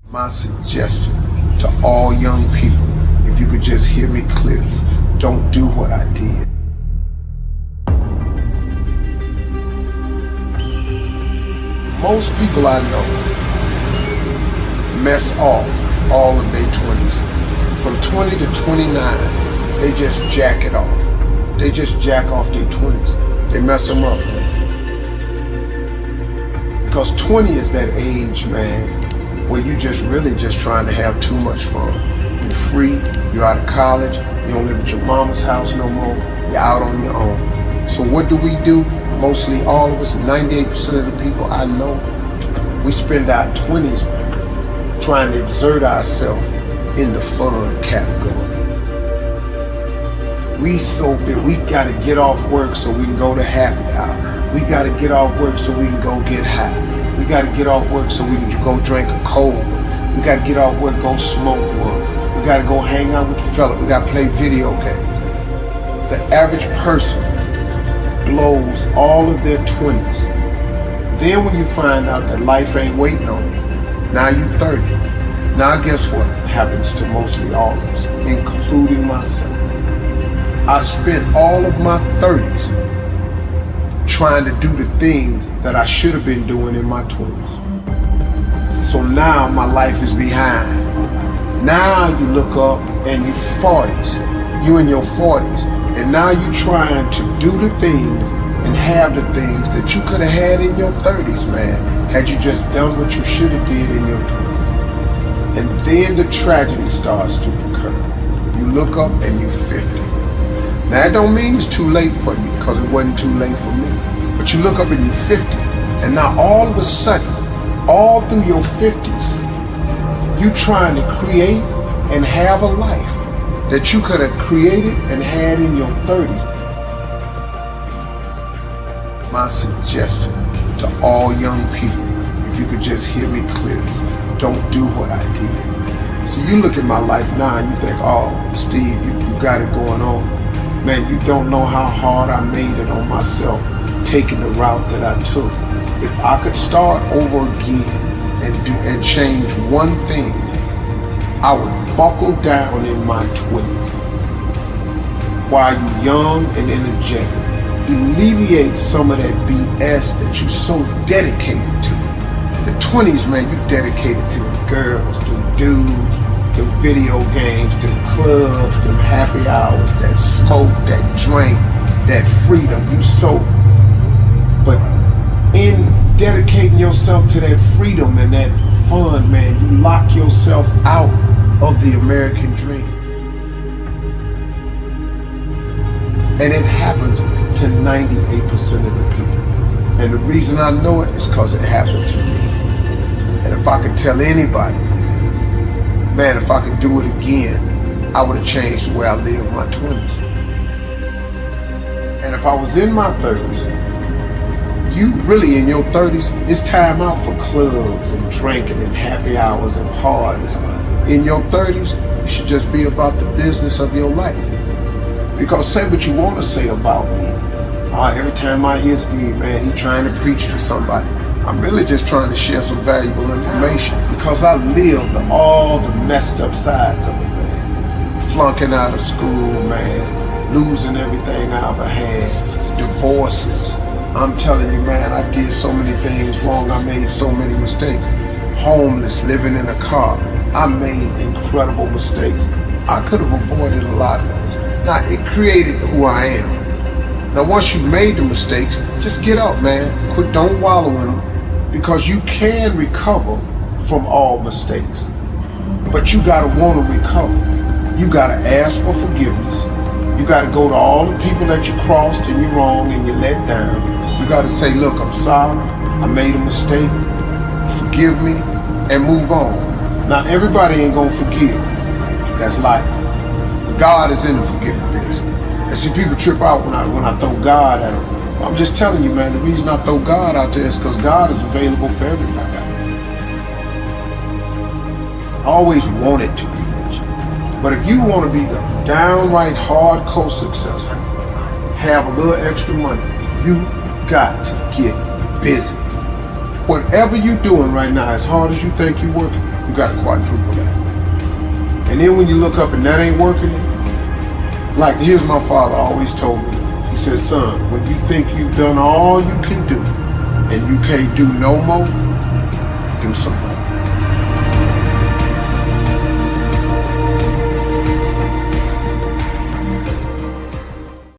My suggestion to all young people, if you could just hear me clearly, don't do what I did. Most people I know mess off all of their 20s. From 20 to 29, they just jack it off. They just jack off their 20s. They mess them up. Because 20 is that age, man, where you just really just trying to have too much fun. You're free, you're out of college, you don't live at your mama's house no more, you're out on your own. So what do? Mostly all of us, 98% of the people I know, we spend our 20s trying to exert ourselves in the fun category. We gotta get off work so we can go to happy hour. We gotta get off work so we can go get high. We gotta get off work so we can go drink a cold one. We gotta get off work, go smoke one. We gotta go hang out with the fella. We gotta play video games. The average person blows all of their 20s. Then when you find out that life ain't waiting on you, now you're 30. Now guess what happens to mostly all of us, including myself? I spent all of my 30s trying to do the things that I should have been doing in my 20s. So now my life is behind. Now you look up and you're 40s, you in your 40s, and now you're trying to do the things and have the things that you could have had in your 30s, man, had you just done what you should have did in your 20s. And then the tragedy starts to occur. You look up and you're 50. Now that don't mean it's too late for you, because it wasn't too late for me. But you look up and you're 50, and now all of a sudden, all through your 50s, you trying to create and have a life that you could have created and had in your 30s. My suggestion to all young people, if you could just hear me clearly, don't do what I did. So you look at my life now and you think, oh, Steve, you got it going on. Man, you don't know how hard I made it on myself taking the route that I took. If I could start over again and change one thing, I would buckle down in my 20s while you're young and energetic. Alleviate some of that BS that you're so dedicated to. The 20s, man, you dedicated to the girls, the dudes, the video games, the clubs, the happy hours, that smoke, that drink, that freedom. But in dedicating yourself to that freedom and that fun, man, you lock yourself out of the American dream. And it happens to 98% of the people. And the reason I know it is because it happened to me. And if I could tell anybody, man, if I could do it again, I would have changed the way I lived my 20s. And if I was in my 30s, you really in your 30s, it's time out for clubs and drinking and happy hours and parties. In your 30s, you should just be about the business of your life. Because say what you want to say about me. Every time I hear Steve, man, he trying to preach to somebody. I'm really just trying to share some valuable information because I lived all the messed up sides of it, man. Flunking out of school, man. Losing everything I ever had. Divorces. I'm telling you, man, I did so many things wrong. I made so many mistakes. Homeless, living in a car. I made incredible mistakes. I could have avoided a lot of those. Now, it created who I am. Now, once you've made the mistakes, just get up, man. Don't wallow in them. Because you can recover from all mistakes. But you gotta want to recover. You gotta ask for forgiveness. You gotta go to all the people that you crossed and you wronged and you let down. You gotta say, look, I'm sorry, I made a mistake, forgive me, and move on. Now, everybody ain't gonna forgive. That's life. God is in the forgiving business. And see, people trip out when I throw God at them. I'm just telling you, man, the reason I throw God out there is because God is available for everybody. I always wanted to be rich. But if you want to be the downright hardcore successful, have a little extra money, you got to get busy. Whatever you're doing right now, as hard as you think you're working, you got to quadruple that. And then when you look up and that ain't working, like here's my father always told me, he said, son, when you think you've done all you can do and you can't do no more, do some more.